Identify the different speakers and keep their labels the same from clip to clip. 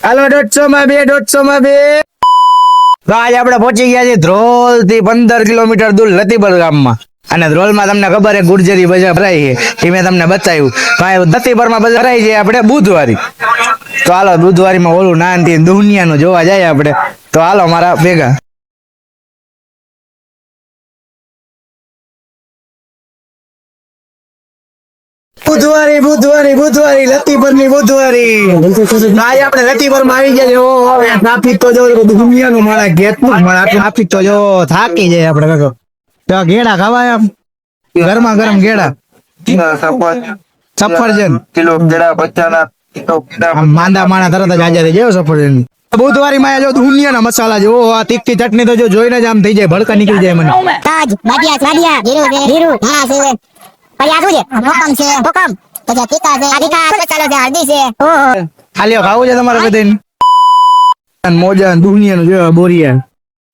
Speaker 1: હાલો 150 માં 2 તો આજે આપણે પહોંચી ગયા છીએ ધ્રોલ થી 15 કિલોમીટર દૂર લતીબર ગામમાં અને ધ્રોલ માં તમને ખબર છે ગુર્જરી બજાર ભરાય છે એ મેં તમને બતાવ્યું ભાઈ લતીબર માં બજાર ભરાય છે આપણે બુધવારી તો હાલો બુધવારી માં ઓલું નાનથી દુનિયાનું જોવા જાય આપણે તો હાલો મારા ભેગા બુધવારી લતીબર ની બુધવારી આજે આપણે લતીબર માં આવી ગયા છે ટ્રાફિક તો જો દુનિયાનું મારા ગેટનું મારા ટ્રાફિક તો જો થાકી જાય આપણે કાકો તો ઘેડા ખવાય આમ ગરમા ગરમ ઘેડા સફરજન
Speaker 2: કિલો ગેડા બચ્ચાના કિલો ગેડા
Speaker 1: માંદા માણા તરત જ હાજર થઈ જાય સફરજન બુધવારી માં જો દુનિયાના મસાલા જો આ તીખી ચટણી તો જો જોઈને જ આમ થઈ જાય ભડકા નીકળી જાય મને
Speaker 3: તાજ બાટિયા સાડિયા જીરું હા છે પછી આ શું છે કોકમ છે કોકમ પછી ટીકા છે આદિકા મસાલો છે હળદી છે ઓહો
Speaker 1: હાલ્યો ખાવું છે તમારે બધાને મોજા દુનિયાનું જો બોરિયા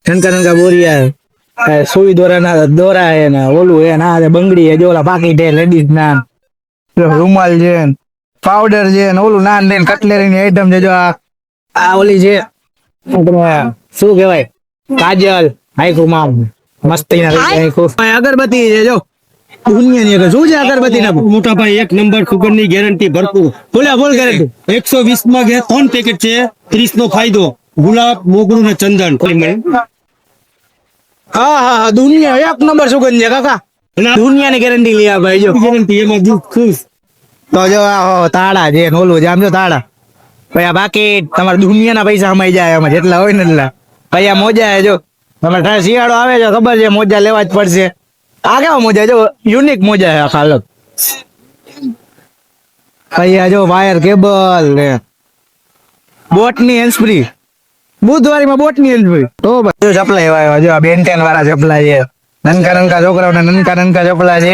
Speaker 1: નનકા બોરિયા સુઈ દોરા હે ને ઓલું હે ના બંગડી હે જો ઓલા પાકીટ હે લેડીઝ ના રૂમાલ છે પાવડર છે ને ઓલું નાન ને કટલેરી ની આઈટમ છે જો આ ઓલી છે શું કહેવાય કાજલ આખું મામ મસ્તી ના આખું અગરબત્તી છે જો દુનિયાની શું છે અગરબત્તી ના
Speaker 4: મોટા ભાઈ 1 નંબર સુગર ની ગેરંટી ભરપૂર
Speaker 1: ફૂલ ગેરંટી
Speaker 4: 120 માં 3 પેકેટ છે 30 નો ફાયદો ગુલાબ મોગરું ને ચંદન
Speaker 1: હા દુનિયા 1 નંબર સુગંધ છે કાકા દુનિયાની ગેરંટી લે ભાઈ જો
Speaker 4: ગેરંટી એમાં દૂધ ખુશ
Speaker 1: તો જો આ તાળા છે ને ઓલું છે આમ જો તાળા પછી આ બાકી તમારે દુનિયાના પૈસા કમાઈ જાય એમાં જેટલા હોય ને એટલા પછી આ મોજા જો તમારે શિયાળો આવે છે ખબર છે મોજા લેવા જ પડશે આ કેવા મોજા જો યુનિક મોજા છે આખા અલગ પછી આ જો વાયર કેબલ ને બોટની હેન્ડ ફ્રી બુધવારીમાં બોટની હેન્ડ ફ્રી તો જો ચપલા એવા જો આ બેન્ટેન વાળા ચપલા છે નનકા છોકરાઓને નનકા ચપલા છે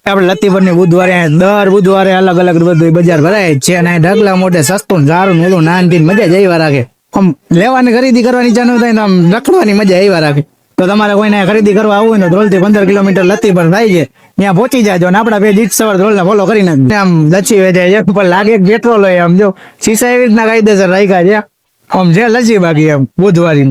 Speaker 1: આપણે લતીબર ની બુધવારે દર બુધવારે અલગ અલગ બધું બજાર ભરાય છે અને ઢગલા મોટે સસ્તું સારું ઓલું નાનથી મજા જ આવ્યા રાખે આમ લેવાની ખરીદી કરવાની ચાલુ થાય તો આમ રખડવાની મજા આવ્યા રાખે તો તમારે કોઈને ખરીદી કરવા આવવું હોય તો ધ્રોલ થી 15 કિલોમીટર લતીબર થાય છે ત્યાં પહોંચી જાજો અને આપડા બે જીત સવાર ધ્રોલ ને ફોલો કરી નાખજો આમ લચ્છી વેચાય છે પણ લાગે પેટ્રોલ હોય આમ જો શીશા એવી રીતના કાયદેસર રાખ્યા છે આમ છે લચ્છી બાકી આમ બુધવારી